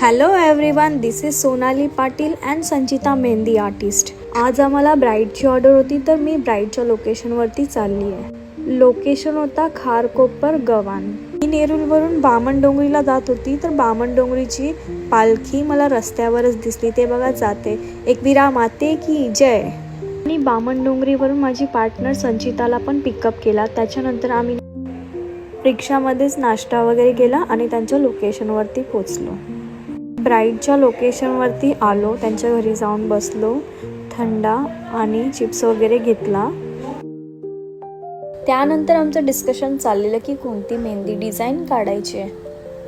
Hello everyone, this is Sonali Patil and Sanchita mehndi artist. आज आम्हाला ब्राईडची order होती, तर मी ब्राईडच्या लोकेशनवरती चालली आहे. लोकेशन होता खारकोपर गव्हाण. मी नेरूलवरून बामणडोंगरीला जात होती, तर बामणडोंगरीची पालखी मला रस्त्यावरच दिसली. ते बघा जाते. एकवीरा माते की जय. आणि बामणडोंगरीवरून माझी पार्टनर संचिताला पण पिकअप केला. त्याच्यानंतर आम्ही रिक्षामध्येच नाश्ता वगैरे केला आणि त्यांच्या लोकेशनवरती पोचलो. ब्राईडच्या लोकेशनवरती आलो, त्यांच्या घरी जाऊन बसलो, थंडा आणि चिप्स वगैरे घेतला. त्यानंतर आमचं डिस्कशन चाललेलं की कोणती मेहंदी डिझाईन काढायची आहे.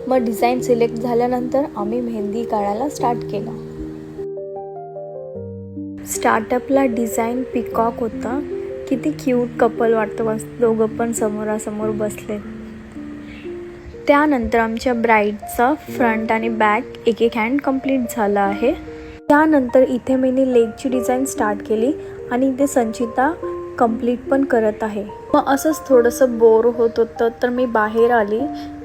मग डिझाईन सिलेक्ट झाल्यानंतर आम्ही मेहंदी काढायला स्टार्ट केला. स्टार्टअपला डिझाईन पिकॉक होता. किती क्यूट कपल वाटतं, मस्त दोघं पण समोरासमोर बसले. त्यानंतर आमच्या ब्राईडचा फ्रंट आणि बॅक एक हँड कंप्लीट झाला आहे. त्यानंतर इथे मी लेगची डिझाईन स्टार्ट केली आणि इथे संचिता कंप्लीट पण करत आहे. मग असंच थोडंसं बोर होत होतं, तर मी बाहेर आली.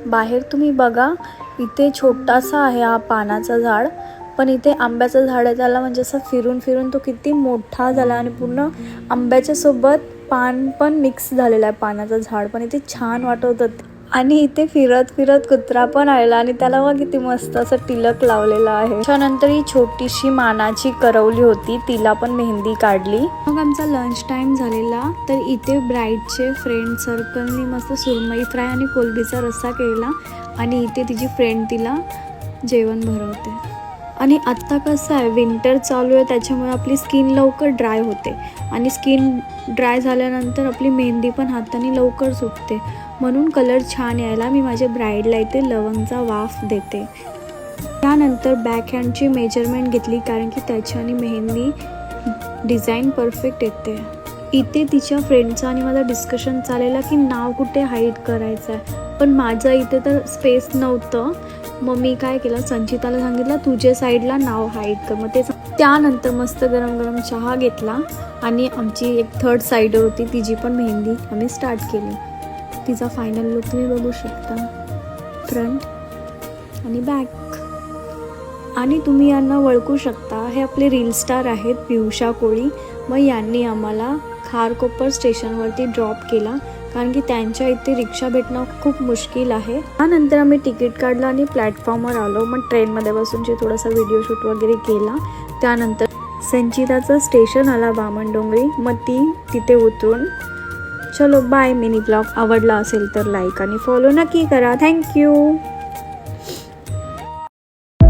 बाहेर तुम्ही बघा, इथे छोटासा आहे हा पानाचा झाड, पण इथे आंब्याचं झाड आहे. त्याला म्हणजे असं फिरून फिरून तो किती मोठा झाला आणि पूर्ण आंब्याच्या सोबत पान पण मिक्स झालेला आहे. पानाचं झाड पण इथे छान वाटत होतं. आणि इथे फिरत फिरत कुत्रा पण आलेला आणि त्याला बघ किती मस्त असं टिलक लावलेलं आहे. त्यानंतर ही छोटीशी मानाची करवली होती, तिला पण मेहंदी काढली. मग आमचा लंच टाइम झालेला, तर इथे ब्राईडचे फ्रेंड सर्कलनी मस्त सुरमई फ्राय आणि कोलबीचा रस्सा केला आणि इथे तिची फ्रेंड तिला जेवण भरवते. आणि आत्ता कसं आहे, विंटर चालू आहे, त्याच्यामुळे आपली स्किन लवकर ड्राय होते आणि स्किन ड्राय झाल्यानंतर आपली मेहंदी पण हाताने लवकर सुटते. म्हणून कलर छान यायला मी माझ्या ब्राईडला इथे लवंगचा वाफ देते. त्यानंतर बॅक हँडची मेजरमेंट घेतली, कारण की त्याच्याने मेहंदी डिझाईन परफेक्ट येते. इथे तिच्या फ्रेंडचं आणि माझं डिस्कशन चाललेलं की नाव कुठे हाईड करायचं आहे, पण माझं इथे तर स्पेस नव्हतं. मग मी काय केलं, संचिताला सांगितलं तुझ्या साईडला नाव हाईड कर. मग ते त्यानंतर मस्त गरम गरम चहा घेतला आणि आमची एक थर्ड साईडर होती, तिची पण मेहंदी आम्ही स्टार्ट केली. तिचा फायनल लुक तुम्ही बघू शकता, फ्रंट आणि बॅक. आणि तुम्ही यांना ओळखू शकता, हे आपले रील स्टार आहेत, पियुषा कोळी. मग यांनी आम्हाला खारकोपर स्टेशनवरती ड्रॉप केला, कारण की त्यांच्या इथे रिक्षा भेटणं खूप मुश्किल आहे. त्यानंतर आम्ही तिकीट काढलं आणि प्लॅटफॉर्मवर आलो. मग ट्रेनमध्ये बसूनची थोडासा व्हिडिओ शूट वगैरे केला. त्यानंतर संचिताचं स्टेशन आला बामणडोंगरी, मग ती तिथे उतरून चलो बाय. मिनी ब्लॉग आवडला असेल तर लाईक आणि फॉलो नक्की करा. थँक्यू.